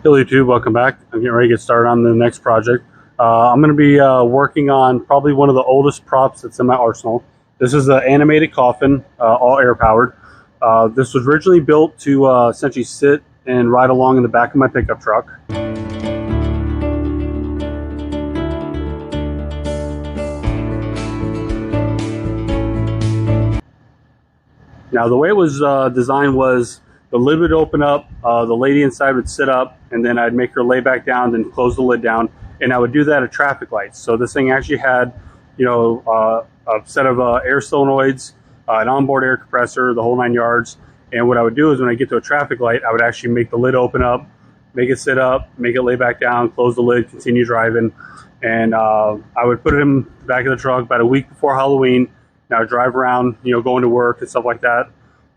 Hello YouTube, welcome back. I'm getting ready to get started on the next project. I'm going to be working on probably one of the oldest props that's in my arsenal. This is an animated coffin, all air powered. This was originally built to essentially sit and ride along in the back of my pickup truck. Now the way it was designed was the lid would open up, the lady inside would sit up, and then I'd make her lay back down, then close the lid down, and I would do that at traffic lights. So this thing actually had, a set of air solenoids, an onboard air compressor, the whole 9 yards. And what I would do is when I get to a traffic light, I would actually make the lid open up, make it sit up, make it lay back down, close the lid, continue driving. And I would put it in the back of the truck about a week before Halloween. And I would drive around, going to work and stuff like that.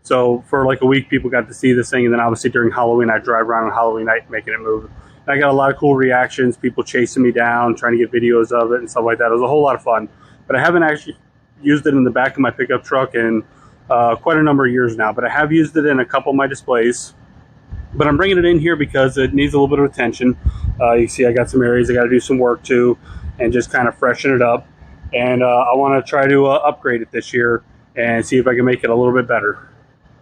So for like a week, people got to see this thing, and then obviously during Halloween, I'd drive around on Halloween night making it move. And I got a lot of cool reactions, people chasing me down, trying to get videos of it and stuff like that. It was a whole lot of fun. But I haven't actually used it in the back of my pickup truck in quite a number of years now. But I have used it in a couple of my displays. But I'm bringing it in here because it needs a little bit of attention. You see I got some areas I got to do some work to and just kind of freshen it up. And I want to try to upgrade it this year and see if I can make it a little bit better.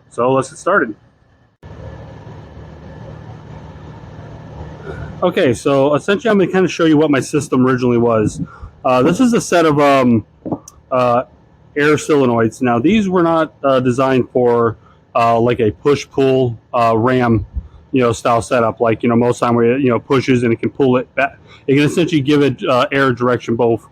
So let's get started. Okay, so essentially I'm going to kind of show you what my system originally was. This is a set of air solenoids. Now these were not designed for like a push-pull ram, style setup. Like most time where it pushes and it can pull it back. It can essentially give it air direction both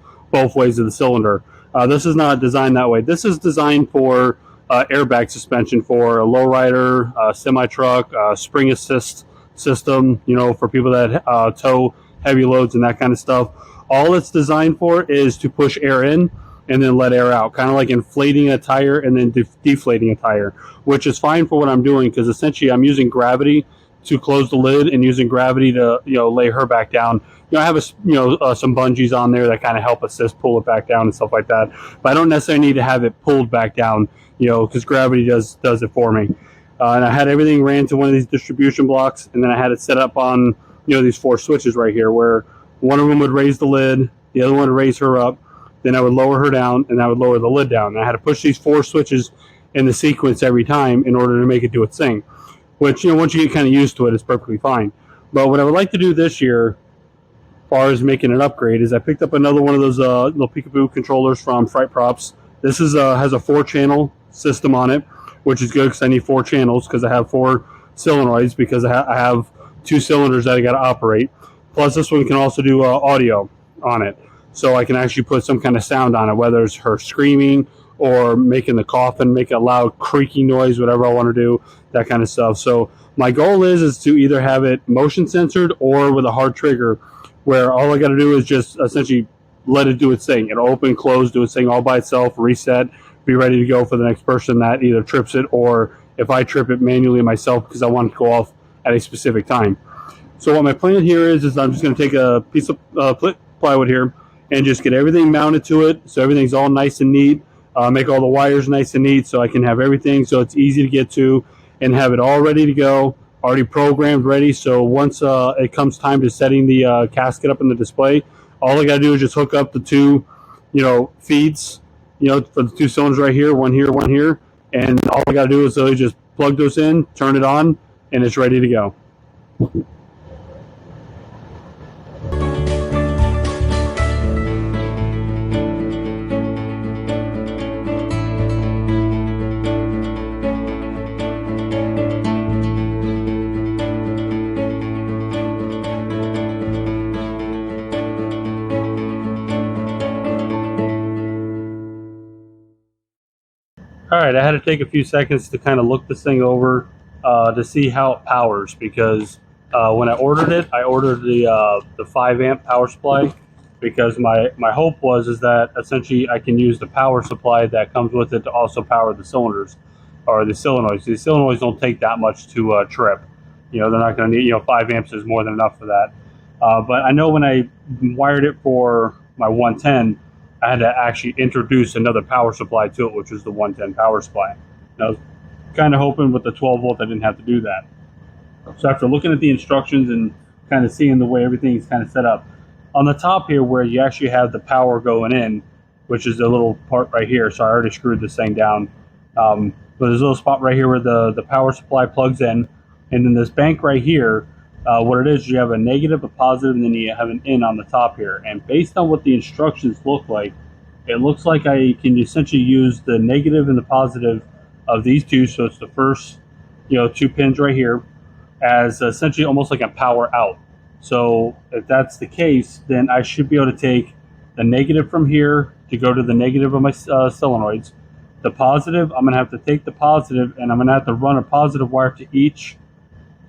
ways of the cylinder. This is not designed that way. This is designed for airbag suspension for a lowrider, semi-truck, spring assist system, for people that tow heavy loads and that kind of stuff. All it's designed for is to push air in and then let air out, kind of like inflating a tire and then deflating a tire, which is fine for what I'm doing because essentially I'm using gravity to close the lid and using gravity to lay her back down. I have some bungees on there that kind of help assist pull it back down and stuff like that, but I don't necessarily need to have it pulled back down, because gravity does it for me. And I had everything ran to one of these distribution blocks, and then I had it set up on these 4 switches right here, where one of them would raise the lid, the other one would raise her up, then I would lower her down, and I would lower the lid down. And I had to push these 4 switches in the sequence every time in order to make it do its thing, which once you get kind of used to it, it's perfectly fine. But what I would like to do this year, as far as making an upgrade, is I picked up another one of those little PicoBoo controllers from Fright Props. This is has a 4-channel system on it, which is good because I need 4 channels because I have 4 solenoids because I have 2 cylinders that I got to operate. Plus this one can also do audio on it, so I can actually put some kind of sound on it, whether it's her screaming or making the coffin make a loud creaking noise, whatever I want to do, that kind of stuff. So my goal is to either have it motion censored or with a hard trigger, where all I got to do is just essentially let it do its thing. It'll open, close, do its thing all by itself, reset, be ready to go for the next person that either trips it, or if I trip it manually myself because I want it to go off at a specific time. So what my plan here is I'm just going to take a piece of plywood here and just get everything mounted to it so everything's all nice and neat, make all the wires nice and neat so I can have everything so it's easy to get to and have it all ready to go, already programmed, ready. So once it comes time to setting the casket up in the display, all I got to do is just hook up the 2 feeds, for the 2 cylinders right here, one here, and all I got to do is just plug those in, turn it on, and it's ready to go. All right, I had to take a few seconds to kind of look this thing over to see how it powers, because when I ordered the 5 amp power supply, because my hope is that essentially I can use the power supply that comes with it to also power the cylinders or the solenoids. The solenoids don't take that much to trip. They're not going to need, 5 amps is more than enough for that. But I know when I wired it for my 110, I had to actually introduce another power supply to it, which was the 110 power supply. And I was kind of hoping with the 12 volt I didn't have to do that. So after looking at the instructions and kind of seeing the way everything is kind of set up, on the top here where you actually have the power going in, which is a little part right here. So I already screwed this thing down. But there's a little spot right here where the power supply plugs in, and then this bank right here. What it is, you have a negative, a positive, and then you have an in on the top here. And based on what the instructions look like, it looks like I can essentially use the negative and the positive of these two. So it's the first, two pins right here as essentially almost like a power out. So if that's the case, then I should be able to take the negative from here to go to the negative of my solenoids. The positive, I'm going to have to take the positive and I'm going to have to run a positive wire to each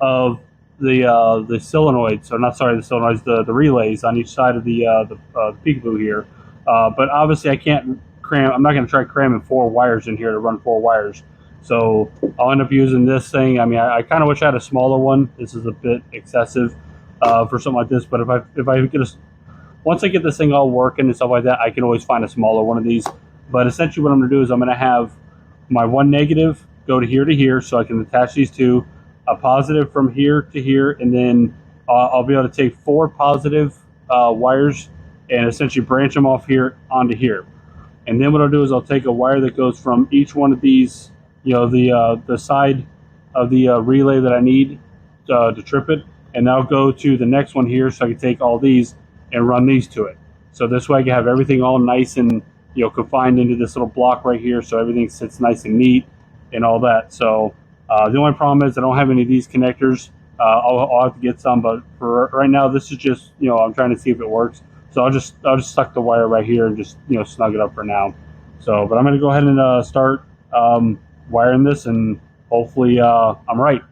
of the solenoids, or not, sorry, the solenoids, the relays on each side of the PicoBoo here. But obviously I can't cram, I'm not going to try cramming 4 wires in here to run 4 wires. So I'll end up using this thing. I mean, I kind of wish I had a smaller one. This is a bit excessive for something like this. But if I get once I get this thing all working and stuff like that, I can always find a smaller one of these. But essentially what I'm going to do is I'm going to have my one negative go to here, so I can attach these two, a positive from here to here, and then I'll be able to take 4 positive wires and essentially branch them off here onto here. And then what I'll do is I'll take a wire that goes from each one of these, the side of the relay that I need to trip it, and I'll go to the next one here, so I can take all these and run these to it. So this way I can have everything all nice and confined into this little block right here, so everything sits nice and neat and all that. So the only problem is I don't have any of these connectors. I'll have to get some, but for right now, this is just I'm trying to see if it works. So I'll just suck the wire right here and just snug it up for now. So, but I'm going to go ahead and start wiring this, and hopefully I'm right.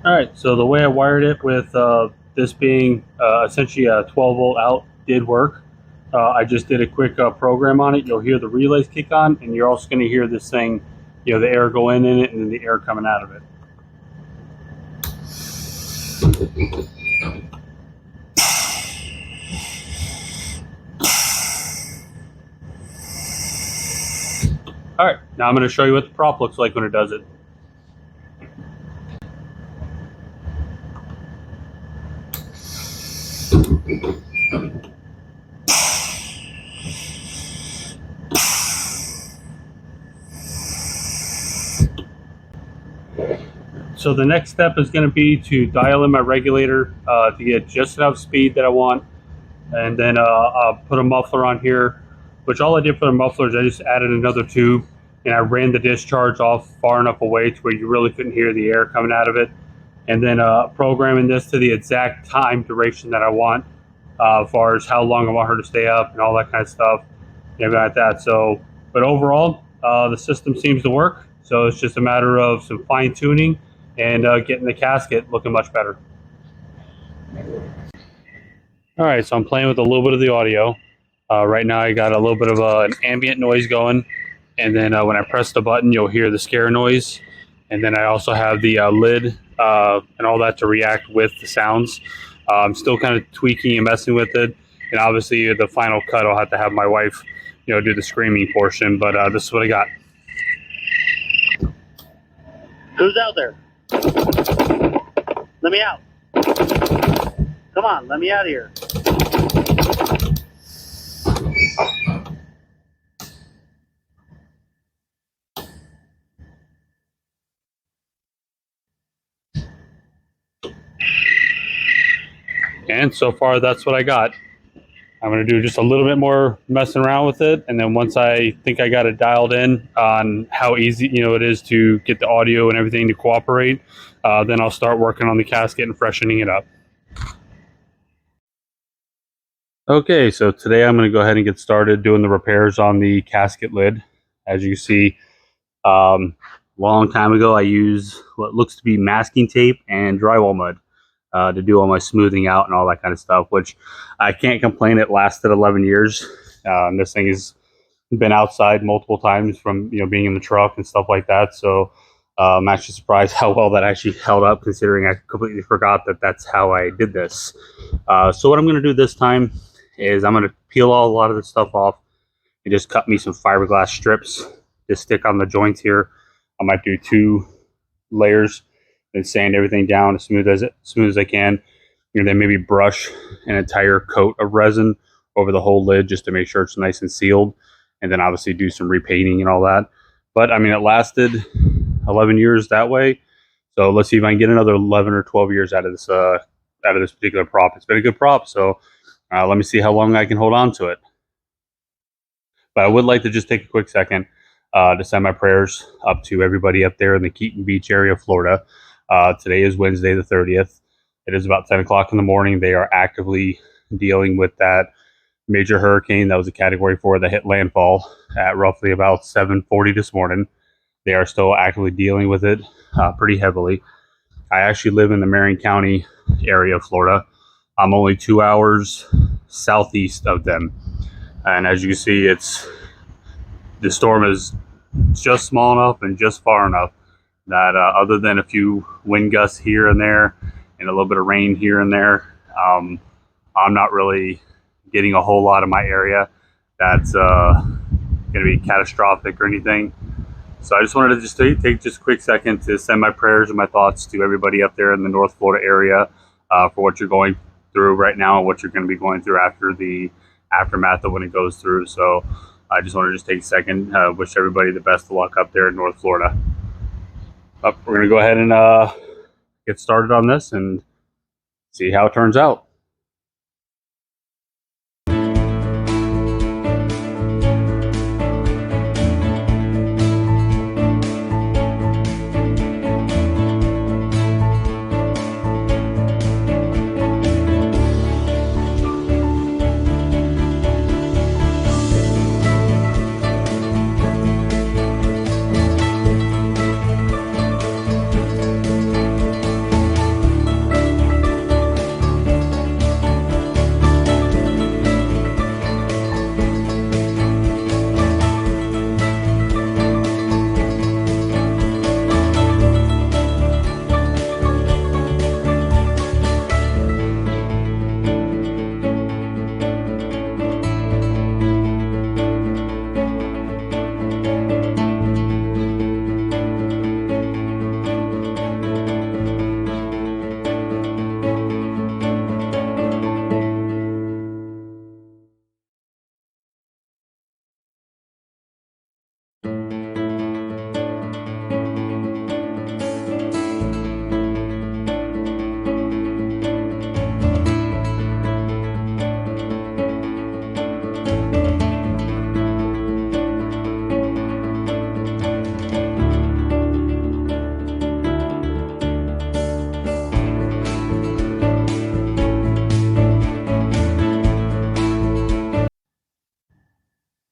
All right, so the way I wired it with this being essentially a 12 volt out did work. I just did a quick program on it. You'll hear the relays kick on, and you're also going to hear this thing, the air go in it and then the air coming out of it. All right, now I'm going to show you what the prop looks like when it does it. So the next step is going to be to dial in my regulator to get just enough speed that I want, and then I'll put a muffler on here, which all I did for the muffler is I just added another tube, and I ran the discharge off far enough away to where you really couldn't hear the air coming out of it, and then programming this to the exact time duration that I want, as far as how long I want her to stay up and all that kind of stuff, and like that. So, but overall, the system seems to work. So it's just a matter of some fine tuning and getting the casket looking much better. All right, so I'm playing with a little bit of the audio. Right now I got a little bit of an ambient noise going, and then when I press the button, you'll hear the scare noise. And then I also have the lid and all that to react with the sounds. I'm still kind of tweaking and messing with it. And obviously the final cut, I'll have to have my wife, do the screaming portion, but this is what I got. Who's out there? Let me out. Come on, let me out of here. And so far, that's what I got. I'm going to do just a little bit more messing around with it, and then once I think I got it dialed in on how easy it is to get the audio and everything to cooperate, then I'll start working on the casket and freshening it up. Okay, so today I'm going to go ahead and get started doing the repairs on the casket lid. As you see, long time ago I used what looks to be masking tape and drywall mud to do all my smoothing out and all that kind of stuff, which I can't complain. It lasted 11 years. This thing has been outside multiple times from being in the truck and stuff like that. So I'm actually surprised how well that actually held up, considering I completely forgot that that's how I did this. So what I'm going to do this time is I'm going to peel a lot of this stuff off and just cut me some fiberglass strips to stick on the joints here. I might do 2 layers and sand everything down as smooth as I can, and then maybe brush an entire coat of resin over the whole lid just to make sure it's nice and sealed, and then obviously do some repainting and all that. But I mean, it lasted 11 years that way, so let's see if I can get another 11 or 12 years out of this particular prop. It's been a good prop, so let me see how long I can hold on to it. But I would like to just take a quick second to send my prayers up to everybody up there in the Keaton Beach area of Florida. Today is Wednesday the 30th. It is about 10 o'clock in the morning. They are actively dealing with that major hurricane that was a Category 4 that hit landfall at roughly about 7:40 this morning. They are still actively dealing with it pretty heavily. I actually live in the Marion County area of Florida. I'm only 2 hours southeast of them. And as you can see, the storm is just small enough and just far enough that other than a few wind gusts here and there and a little bit of rain here and there, I'm not really getting a whole lot of my area that's going to be catastrophic or anything. So I just wanted to just take just a quick second to send my prayers and my thoughts to everybody up there in the North Florida area for what you're going through right now and what you're going to be going through after the aftermath of when it goes through. So I just want to just take a second, wish everybody the best of luck up there in North Florida. We're going to go ahead and get started on this and see how it turns out.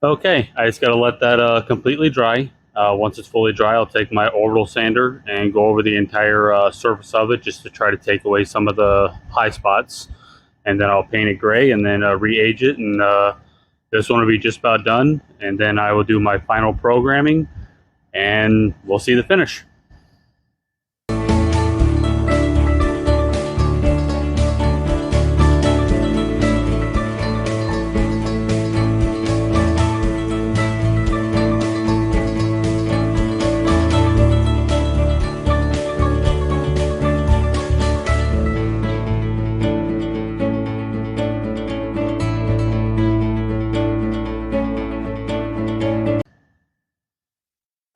Okay, I just got to let that completely dry. Once it's fully dry, I'll take my orbital sander and go over the entire surface of it just to try to take away some of the high spots. And then I'll paint it gray and then re-age it. And this one will be just about done. And then I will do my final programming and we'll see the finish.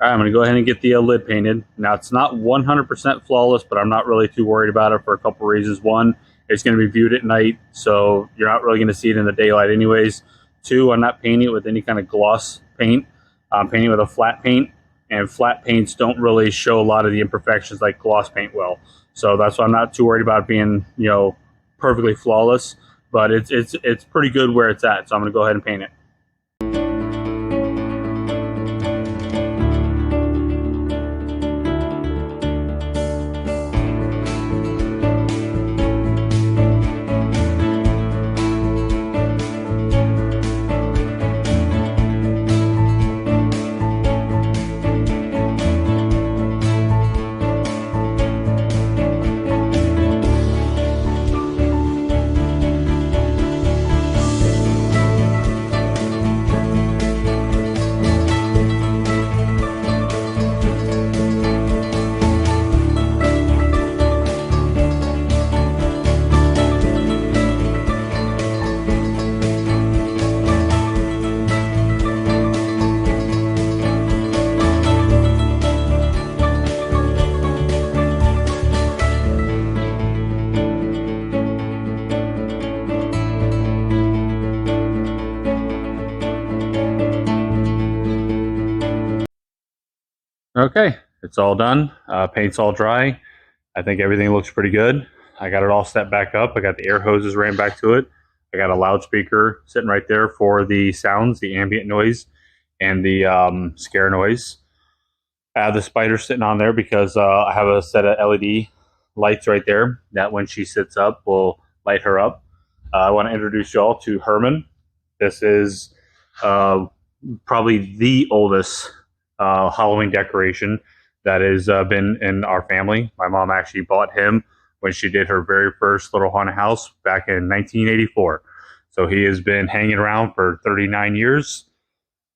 All right, I'm going to go ahead and get the lid painted. Now, it's not 100% flawless, but I'm not really too worried about it for a couple reasons. One, it's going to be viewed at night, so you're not really going to see it in the daylight anyways. Two, I'm not painting it with any kind of gloss paint. I'm painting with a flat paint, and flat paints don't really show a lot of the imperfections like gloss paint will. So that's why I'm not too worried about it being, perfectly flawless, but it's pretty good where it's at, so I'm going to go ahead and paint it. Okay, it's all done. Paint's all dry. I think everything looks pretty good. I got it all set back up. I got the air hoses ran back to it. I got a loudspeaker sitting right there for the sounds, the ambient noise, and the scare noise. I have the spider sitting on there because I have a set of LED lights right there that when she sits up will light her up. I want to introduce y'all to Herman. This is uh, probably the oldest Halloween decoration that has been in our family. My mom actually bought him when she did her very first little haunted house back in 1984. So he has been hanging around for 39 years.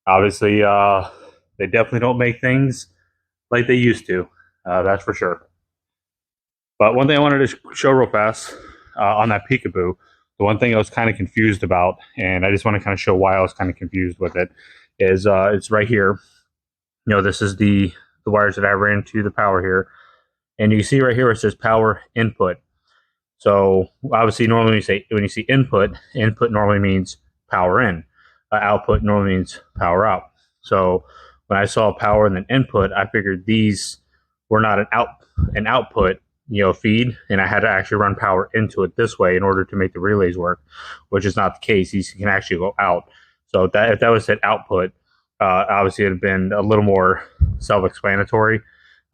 Obviously, they definitely don't make things like they used to. That's for sure. But one thing I wanted to show real fast on that PicoBoo, the one thing I was kind of confused about, and I just want to kind of show why I was kind of confused with it, is it's right here. This is the wires that I ran to the power here, and you see right here it says power input. So obviously, normally when you see input, input normally means power in. Output normally means power out. So when I saw power and then input, I figured these were not an output feed, and I had to actually run power into it this way in order to make the relays work, which is not the case. These can actually go out. So if that was said output, obviously it'd have been a little more self-explanatory,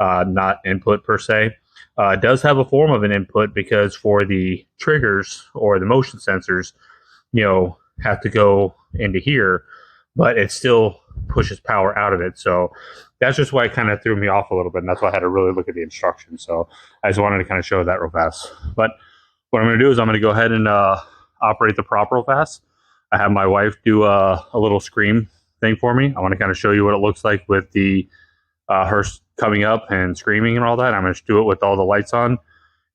not input per se. It does have a form of an input because for the triggers or the motion sensors, have to go into here, but it still pushes power out of it. So that's just why it kind of threw me off a little bit, and that's why I had to really look at the instructions. So I just wanted to kind of show that real fast. But what I'm going to do is I'm going to go ahead and operate the prop real fast. I have my wife do a little scream thing for me. I want to kind of show you what it looks like with the her coming up and screaming and all that. I'm going to do it with all the lights on.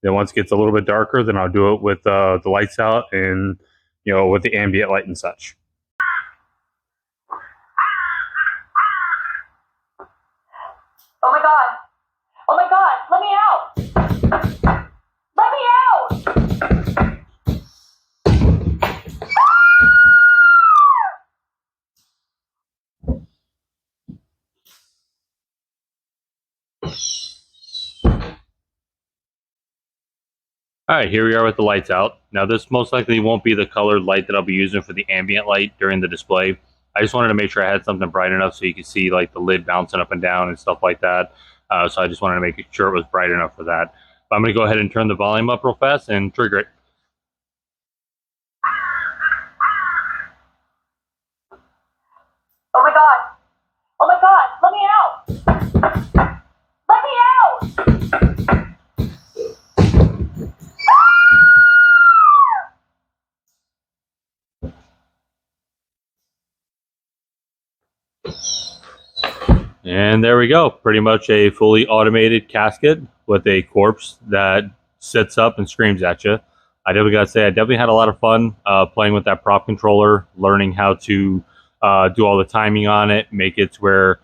Then once it gets a little bit darker, then I'll do it with the lights out and with the ambient light and such. Oh my god! Oh my god! Let me out! Let me out! All right, here we are with the lights out. Now this most likely won't be the colored light that I'll be using for the ambient light during the display. I just wanted to make sure I had something bright enough so you could see like the lid bouncing up and down and stuff like that. So I just wanted to make sure it was bright enough for that. But I'm going to go ahead and turn the volume up real fast and trigger it. Oh my god! Oh my god! Let me out! Let me out! And there we go. Pretty much a fully automated casket with a corpse that sits up and screams at you. I definitely got to say, I definitely had a lot of fun playing with that prop controller, learning how to do all the timing on it, make it to where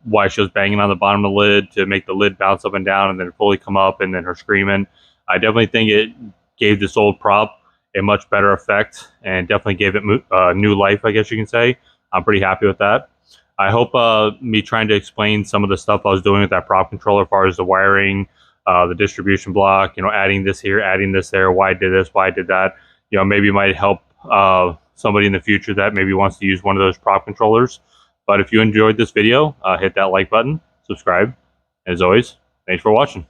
why she was banging on the bottom of the lid to make the lid bounce up and down and then fully come up and then her screaming. I definitely think it gave this old prop a much better effect and definitely gave it new life, I guess you can say. I'm pretty happy with that. I hope me trying to explain some of the stuff I was doing with that prop controller as far as the wiring, the distribution block, adding this here, adding this there, why I did this, why I did that, maybe it might help somebody in the future that maybe wants to use one of those prop controllers. But if you enjoyed this video, hit that like button, subscribe. As always, thanks for watching.